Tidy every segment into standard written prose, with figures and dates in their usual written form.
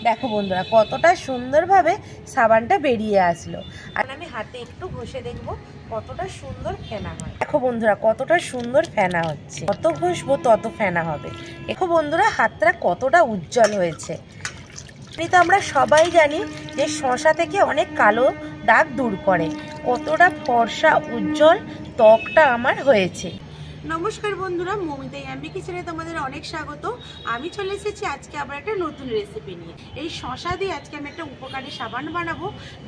দেখো বন্ধুরা কতটা সুন্দরভাবে সাবানটা বেরিয়ে আসলো। আর আমি হাতে একটু ঘষে দেখবো কতটা সুন্দর ফেনা হয়। দেখো বন্ধুরা কতটা সুন্দর ফেনা হচ্ছে, যত ঘষবো তত ফেনা হবে। দেখো বন্ধুরা হাতটা কতটা উজ্জ্বল হয়েছে। তো আমরা সবাই জানি যে শসা থেকে অনেক কালো দাগ দূর করে। কতটা ফর্সা উজ্জ্বল ত্বকটা আমার হয়েছে। নমস্কার বন্ধুরা, মমিতা ইয়াম্মি কিচেনে তোমাদের অনেক স্বাগত। আমি চলে এসেছি আজকে আবার একটা নতুন রেসিপি নিয়ে। এই শসা দিয়ে আজকে আমি একটা উপকারী সাবান বানাবো,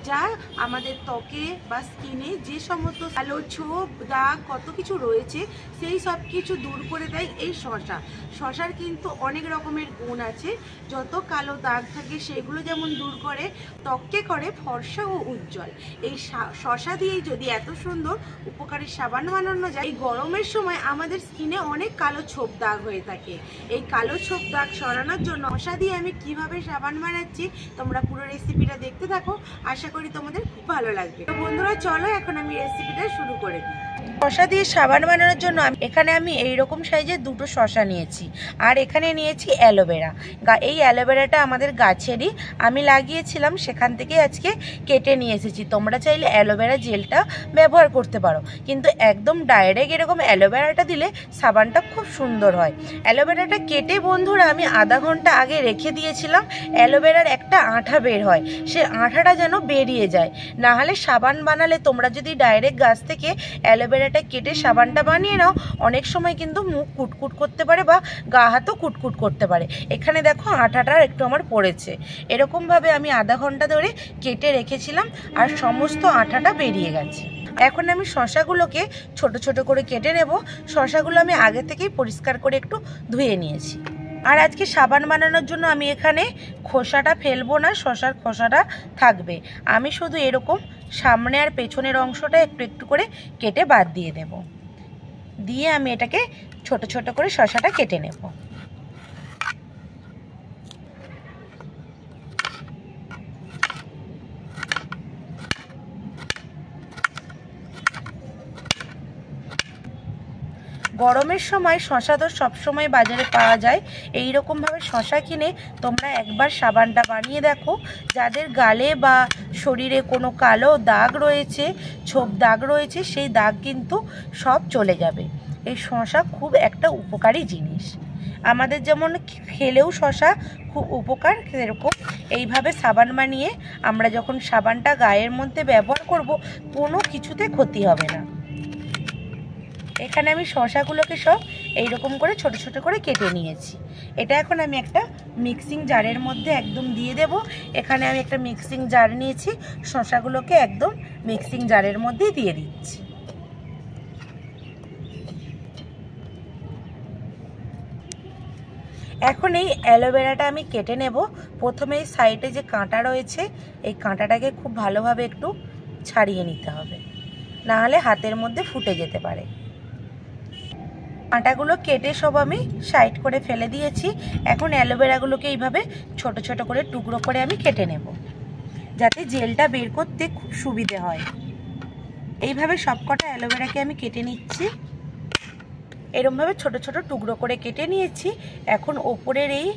যা আমাদের ত্বকে বা স্কিনে যে সমস্ত কালো ছোপ দাগ কত কিছু রয়েছে সেই সব কিছু দূর করে দেয় এই শসা। শসার কিন্তু অনেক রকমের গুণ আছে। যত কালো দাগ থাকে সেগুলো যেমন দূর করে, ত্বককে করে ফর্সা ও উজ্জ্বল। এই শসা দিয়েই যদি এত সুন্দর উপকারী সাবান বানানো যায়, এই গরমের সময় আমাদের স্কিনে অনেক কালো ছোপ দাগ হয়ে থাকে। এই কালো ছোপ দাগ সরানোর জন্য শসা দিয়ে আমি কিভাবে সাবান বানাচ্ছি তোমরা পুরো রেসিপিটা দেখতে থাকো। আশা করি তোমাদের খুব ভালো লাগবে। তো বন্ধুরা চলো এখন আমি রেসিপিটা শুরু করে দিই। শসা দিয়ে সাবান বানানোর জন্য এখানে আমি এইরকম সাইজের দুটো শসা নিয়েছি, আর এখানে নিয়েছি অ্যালোভেরা। এই অ্যালোভেরাটা আমাদের গাছেরই, আমি লাগিয়েছিলাম, সেখান থেকে আজকে কেটে নিয়ে এসেছি। তোমরা চাইলে অ্যালোভেরা জেলটা ব্যবহার করতে পারো, কিন্তু একদম ডাইরেক্ট এরকম অ্যালোভেরাটা দিলে সাবানটা খুব সুন্দর হয়। অ্যালোভেরাটা কেটে বন্ধুরা আমি আধা ঘন্টা আগে রেখে দিয়েছিলাম। অ্যালোভেরার একটা আঠা বের হয়, সে আঠাটা যেন বেরিয়ে যায়। না হলে সাবান বানালে তোমরা যদি ডাইরেক্ট গাছ থেকে অ্যালোভেরাটা কেটে সাবানটা বানিয়ে নাও, অনেক সময় কিন্তু মুখ কুটকুট করতে পারে বা গা হাতও কুটকুট করতে পারে। এখানে দেখো আঠাটা একটু আমার পড়েছে। এরকমভাবে আমি আধা ঘন্টা ধরে কেটে রেখেছিলাম আর সমস্ত আঠাটা বেরিয়ে গেছে। এখন আমি শসাগুলোকে ছোট ছোট করে কেটে নেব। শসাগুলো আমি আগে থেকেই পরিষ্কার করে একটু ধুয়ে নিয়েছি। আর আজকে সাবান বানানোর জন্য আমি এখানে খোসাটা ফেলবো না, শসার খোসাটা থাকবে। আমি শুধু এরকম সামনে আর পেছনের অংশটা একটু একটু করে কেটে বাদ দিয়ে দেব। দিয়ে আমি এটাকে ছোট ছোট করে শসাটা কেটে নেব। গরমের সময় শসা তো সবসময় বাজারে পাওয়া যায়। এই রকমভাবে শসা কিনে তোমরা একবার সাবানটা বানিয়ে দেখো। যাদের গালে বা শরীরে কোনো কালো দাগ রয়েছে, ছোপ দাগ রয়েছে, সেই দাগ কিন্তু সব চলে যাবে। এই শসা খুব একটা উপকারী জিনিস। আমাদের যেমন খেলেও শসা খুব উপকার, সেরকম এইভাবে সাবান বানিয়ে আমরা যখন সাবানটা গায়ের মধ্যে ব্যবহার করব, কোনো কিছুতে ক্ষতি হবে না। এখানে আমি শসাগুলোকে সব এইরকম করে ছোট ছোট করে কেটে নিয়েছি। এটা এখন আমি একটা মিক্সিং জারের মধ্যে একদম দিয়ে দেব। এখানে আমি একটা মিক্সিং জার নিয়েছি, শসাগুলোকে একদম মিক্সিং জারের মধ্যে দিয়ে দিচ্ছি। এখন এই অ্যালোভেরাটা আমি কেটে নেব। প্রথমে এই সাইডে যে কাঁটা রয়েছে, এই কাঁটাটাকে খুব ভালোভাবে একটু ছাড়িয়ে নিতে হবে, না হলে হাতের মধ্যে ফুটে যেতে পারে। কাঁটাগুলো কেটে সব আমি সাইড করে ফেলে দিয়েছি। এখন অ্যালোভেরাগুলোকে এইভাবে ছোট ছোট করে টুকরো করে আমি কেটে নেব, যাতে জেলটা বের করতে খুব সুবিধে হয়। এইভাবে সবকটা অ্যালোভেরাকে আমি কেটে নিচ্ছি। এরকমভাবে ছোট ছোট টুকরো করে কেটে নিয়েছি। এখন ওপরের এই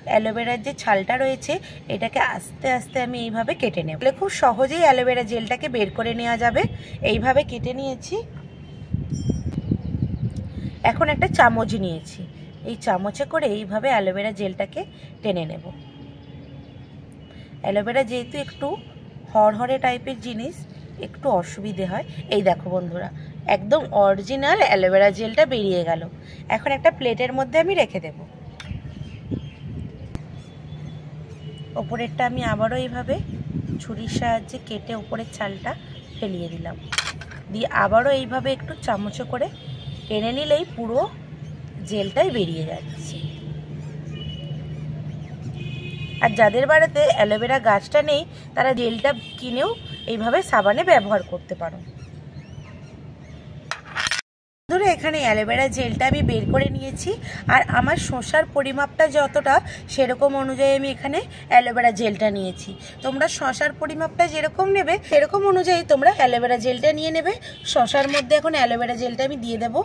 অ্যালোভেরার যে ছালটা রয়েছে, এটাকে আস্তে আস্তে আমি এইভাবে কেটে নেব। খুব সহজেই অ্যালোভেরা জেলটাকে বের করে নেওয়া যাবে। এইভাবে কেটে নিয়েছি। এখন একটা চামচ নিয়েছি, এই চামচে করে এইভাবে অ্যালোভেরা জেলটাকে টেনে নেব। অ্যালোভেরা যেহেতু একটু হরহরে টাইপের জিনিস, একটু অসুবিধে হয়। এই দেখো বন্ধুরা, একদম অরিজিনাল অ্যালোভেরা জেলটা বেরিয়ে গেল। এখন একটা প্লেটের মধ্যে আমি রেখে দেব। ওপরেরটা আমি আবারও এইভাবে ছুরির সাহায্যে কেটে উপরের ছালটা ফেলিয়ে দিলাম। দিয়ে আবারও এইভাবে একটু চামচে করে টেনে নিলেই পুরো জেলটাই বেরিয়ে যাচ্ছে। আর যাদের বাড়িতে অ্যালোভেরা গাছটা নেই, তারা জেলটা কিনেও এইভাবে সাবানে ব্যবহার করতে পারো। ধরো এখানে অ্যালোভেরা জেলটা আমি বের করে নিয়েছি, আর আমার শসার পরিমাপটা যতটা সেরকম অনুযায়ী আমি এখানে অ্যালোভেরা জেলটা নিয়েছি। তোমরা শসার পরিমাপটা যেরকম নেবে সেরকম অনুযায়ী তোমরা অ্যালোভেরা জেলটা নিয়ে নেবে। শসার মধ্যে এখন অ্যালোভেরা জেলটা আমি দিয়ে দেব।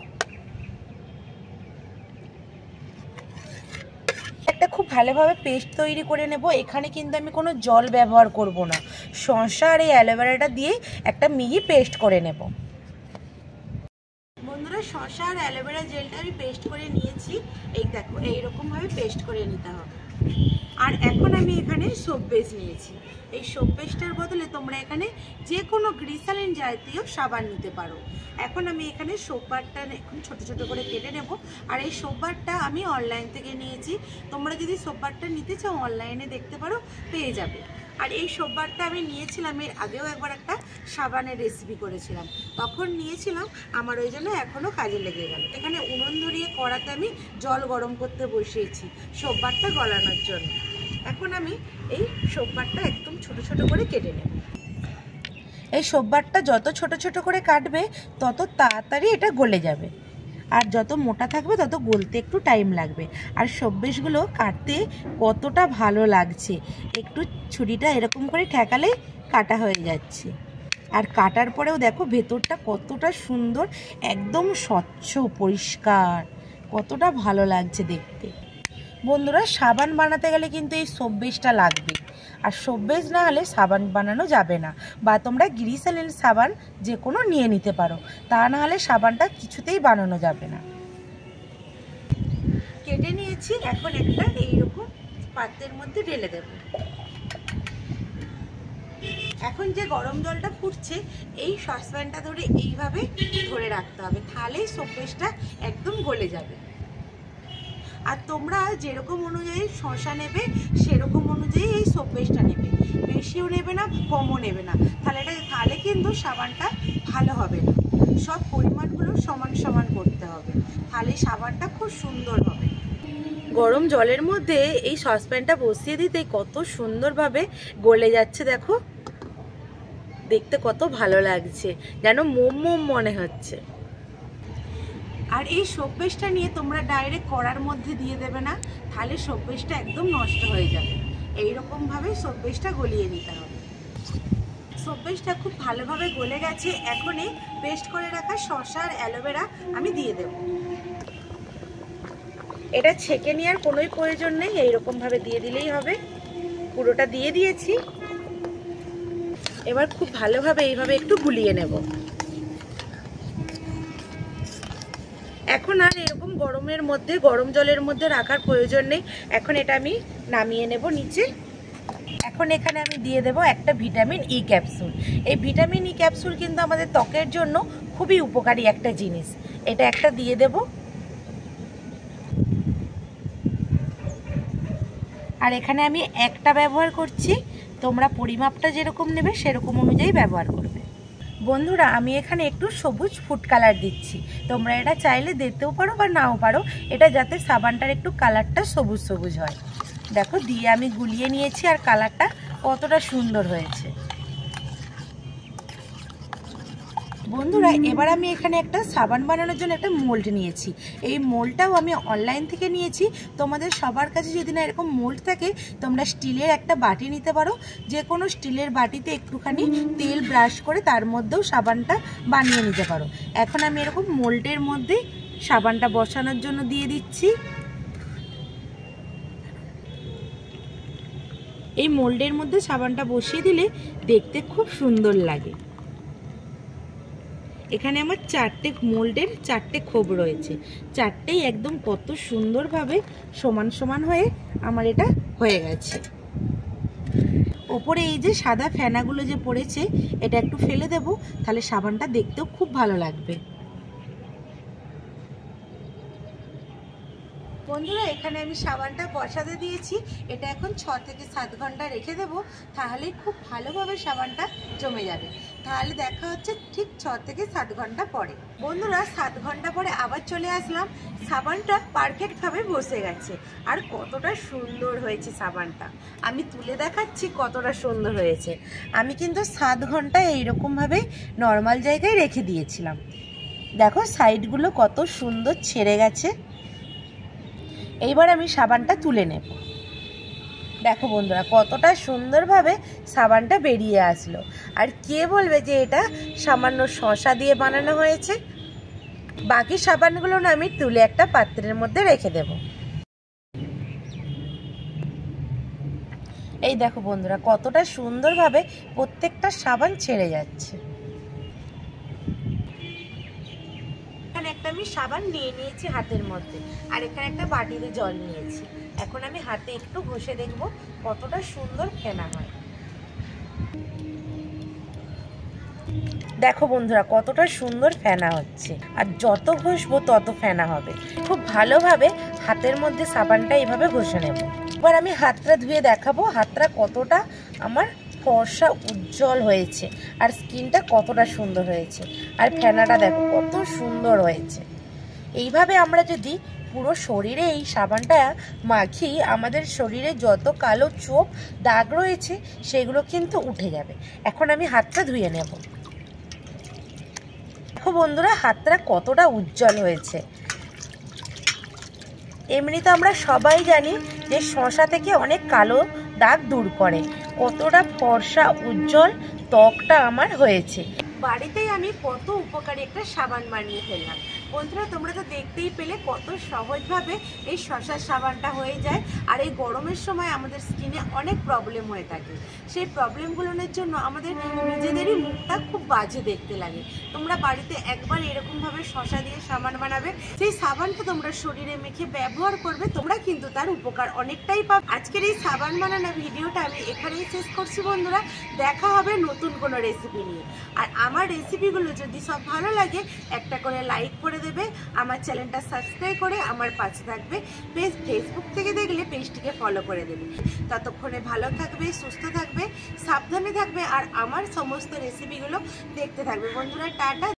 একটা খুব ভালোভাবে পেস্ট তৈরি করে নেব। এখানে কিন্তু আমি কোনো জল ব্যবহার করব না, শসা আর এই অ্যালোভেরাটা দিয়ে একটা মিহি পেস্ট করে নেব। বন্ধুরা শসা আর অ্যালোভেরা জেলটা আমি পেস্ট করে নিয়েছি। এই দেখো এইরকমভাবে পেস্ট করে নিতে হবে। আর এখন আমি এখানে সোপ বেস নিয়েছি। এই সোপ বেসটার বদলে তোমরা এখানে যে কোনো গ্লিসারিন জাতীয় সাবান নিতে পারো। এখন আমি এখানে সোপ বারটা এখন ছোট ছোট করে কেটে নেব। আর এই সোপ বারটা আমি অনলাইন থেকে নিয়েছি। তোমরা যদি সোপ বারটা নিতে চাও অনলাইনে দেখতে পারো, পেয়ে যাবে। আর এই সোপ বারটা আমি নিয়েছিলাম, এর আগেও একবার একটা সাবানের রেসিপি করেছিলাম, তখন নিয়েছিলাম, আমার ওই জন্য এখনও কাজে লেগে গেল। এখানে উনুন ধরিয়ে কড়াতে আমি জল গরম করতে বসিয়েছি সোপ বারটা গলানোর জন্য। এখন আমি এই সোপ বারটা একদম ছোট ছোট করে কেটে নেব। এই সোপ বারটা যত ছোট ছোট করে কাটবে তত তাড়াতাড়ি এটা গলে যাবে, আর যত মোটা থাকবে তত গলতে একটু টাইম লাগবে। আর সোপ বেসগুলো কাটতে কতটা ভালো লাগছে, একটু ছুরিটা এরকম করে ঠেকালেই কাটা হয়ে যাচ্ছে। আর কাটার পরেও দেখো ভেতরটা কতটা সুন্দর, একদম স্বচ্ছ পরিষ্কার, কতটা ভালো লাগছে দেখতে। বন্ধুরা সাবান বানাতে গেলে কিন্তু এই সোপ বেসটা লাগবে, আর সোপ বেস না হলে সাবান বানানো যাবে না। বা তোমরা গ্লিসারিন সাবান যে কোনো নিয়ে নিতে পারো, তা না হলে সাবানটা কিছুতেই বানানো যাবে না। কেটে নিয়েছি, এখন একটা এইরকম পাত্রের মধ্যে ঢেলে দেব। এখন যে গরম জলটা ফুটছে এই সসপ্যানটা ধরে এইভাবে ধরে রাখতে হবে, তাহলেই সোপ বেসটা একদম গলে যাবে। আর তোমরা যেরকম অনুযায়ী শসা নেবে সেরকম অনুযায়ী এই সোপ বেসটা নেবে, বেশিও নেবে না কমও নেবে না, তাহলে কিন্তু সাবানটা ভালো হবে না। সব পরিমাণগুলো সমান সমান করতে হবে, তাহলে সাবানটা খুব সুন্দর হবে। গরম জলের মধ্যে এই সসপ্যানটা বসিয়ে দিতে কত সুন্দরভাবে গলে যাচ্ছে দেখো, দেখতে কত ভালো লাগছে, যেন মোম মোম মনে হচ্ছে। আর এই সোপ বেসটা নিয়ে তোমরা ডাইরেক্ট কড়ার মধ্যে দিয়ে দেবে না, তাহলে সোপ বেসটা একদম নষ্ট হয়ে যাবে। এইরকমভাবে সোপ বেসটা গলিয়ে নিতে হবে। সোপ বেসটা খুব ভালোভাবে গলে গেছে। এখন এই পেস্ট করে রাখা শসা আর অ্যালোভেরা আমি দিয়ে দেব। এটা ছেঁকে নেওয়ার কোনোই প্রয়োজন নেই, এইরকমভাবে দিয়ে দিলেই হবে। পুরোটা দিয়ে দিয়েছি। এবার খুব ভালোভাবে এইভাবে একটু গুলিয়ে নেব। এখন আর এরকম গরম জলের মধ্যে রাখার প্রয়োজন নেই। এখন এটা আমি নামিয়ে নেব নিচে। এখন এখানে আমি দিয়ে দেব একটা ভিটামিন ই ক্যাপসুল। এই ভিটামিন ই ক্যাপসুল কিন্তু আমাদের ত্বকের জন্য খুবই উপকারী একটা জিনিস। এটা একটা দিয়ে দেব। আর এখানে আমি একটা ব্যবহার করছি, তোমরা পরিমাপটা যেরকম নেবে সেরকম অনুযায়ী ব্যবহার করবে। বন্ধুরা আমি এখানে একটু সবুজ ফুড কালার দিচ্ছি, তোমরা এটা চাইলে দিতেও পারো বা নাও পারো, এটা যাতে সাবানটার একটু কালারটা সবুজ সবুজ হয়। দেখো দিয়ে আমি গুলিয়ে নিয়েছি, আর কালারটা কতটা সুন্দর হয়েছে। বন্ধুরা এবার আমি এখানে একটা সাবান বানানোর জন্য একটা মোল্ড নিয়েছি। এই মোল্ডটাও আমি অনলাইন থেকে নিয়েছি। তোমাদের সবার কাছে যদি না এরকম মোল্ড থাকে, তোমরা স্টিলের একটা বাটি নিতে পারো। যে কোনো স্টিলের বাটিতে একটুখানি তেল ব্রাশ করে তার মধ্যেও সাবানটা বানিয়ে নিতে পারো। এখন আমি এরকম মোল্ডের মধ্যে সাবানটা বসানোর জন্য দিয়ে দিচ্ছি। এই মোল্ডের মধ্যে সাবানটা বসিয়ে দিলে দেখতে খুব সুন্দর লাগে। এখানে আমার চারটে মোল্ডের চারটে খোপ রয়েছে, চারটেই একদম কত সুন্দরভাবে সমান সমান হয়ে আমার এটা হয়ে গেছে। ওপরে এই যে সাদা ফেনাগুলো যে পড়েছে এটা একটু ফেলে দেব, তাহলে সাবানটা দেখতেও খুব ভালো লাগবে। বন্ধুরা এখানে আমি সাবানটা বসাতে দিয়েছি। এটা এখন 6 থেকে 7 ঘন্টা রেখে দেব, তাহলেই খুব ভালোভাবে সাবানটা জমে যাবে। তাহলে দেখা হচ্ছে ঠিক 6 থেকে 7 ঘন্টা পরে। বন্ধুরা 7 ঘন্টা পরে আবার চলে আসলাম। সাবানটা পারফেক্টভাবে বসে গেছে, আর কতটা সুন্দর হয়েছে সাবানটা আমি তুলে দেখাচ্ছি, কতটা সুন্দর হয়েছে। আমি কিন্তু 7 ঘন্টা এইরকমভাবে নর্মাল জায়গায় রেখে দিয়েছিলাম। দেখো সাইডগুলো কত সুন্দর ছেড়ে গেছে। এইবার আমি সাবানটা তুলে নেব। দেখো বন্ধুরা কতটা সুন্দরভাবে সাবানটা বেরিয়ে আসলো। আর কে বলবে যে এটা সামান্য শসা দিয়ে বানানো হয়েছে। বাকি সাবানগুলো না আমি তুলে একটা পাত্রের মধ্যে রেখে দেব। এই দেখো বন্ধুরা কতটা সুন্দরভাবে প্রত্যেকটা সাবান ছেড়ে যাচ্ছে। এখানে একটা আমি সাবান নিয়ে নিয়েছি হাতের মধ্যে, আর এখানে একটা বাটিতে জল নিয়েছি। এখন আমি হাতে একটু ঘষে দেখব কতটা সুন্দর ফেনা হয়। দেখো বন্ধুরা কতটা সুন্দর ফেনা হচ্ছে, আর যত ঘষবো তত ফেনা হবে। খুব ভালোভাবে হাতের মধ্যে সাবানটা এইভাবে ঘষে নেব। এবার আমি হাতটা ধুয়ে দেখাবো হাতটা কতটা আমার ফর্সা উজ্জ্বল হয়েছে, আর স্কিনটা কতটা সুন্দর হয়েছে, আর ফেনাটা দেখো কত সুন্দর হয়েছে। এইভাবে আমরা যদি পুরো শরীরে এই সাবানটা মাখি, আমাদের শরীরে যত কালো চোপ দাগ রয়েছে সেগুলো কিন্তু উঠে যাবে। এখন আমি হাতটা ধুয়ে নেব। দেখো বন্ধুরা হাতটা কতটা উজ্জ্বল হয়েছে। এমনিতে আমরা সবাই জানি যে শসা থেকে অনেক কালো দাগ দূর করে। কতটা ফর্সা উজ্জ্বল ত্বকটা আমার হয়েছে। বাড়িতেই আমি কত উপকারী একটা সাবান বানিয়ে ফেললাম। বন্ধুরা তোমরা তো দেখতেই পেলে কত সহজভাবে এই শসার সাবানটা হয়ে যায়। আর এই গরমের সময় আমাদের স্কিনে অনেক প্রবলেম হয়ে থাকে, সেই প্রবলেমগুলোর জন্য আমাদের নিজেদেরই মুখটা খুব বাজে দেখতে লাগে। তোমরা বাড়িতে একবার এরকমভাবে শসা দিয়ে সাবান বানাবে, সেই সাবানটা তোমরা শরীরে মেখে ব্যবহার করবে, তোমরা কিন্তু তার উপকার অনেকটাই পাবে। আজকের এই সাবান বানানো ভিডিওটা আমি এখানেই শেষ করছি বন্ধুরা। দেখা হবে নতুন কোনো রেসিপি নিয়ে। আর আমার রেসিপিগুলো যদি সব ভালো লাগে একটা করে লাইক করে দেবে, আমার চ্যানেলটা সাবস্ক্রাইব করে আমার পাশে থাকবে। ফেসবুক থেকে দেখলে পেজটিকে ফলো করে দেবে। ততক্ষণে ভালো থাকবে, সুস্থ থাকবে, সাবধানে থাকবে, আর আমার সমস্ত রেসিপিগুলো দেখতে থাকবে বন্ধুরা। টাটা।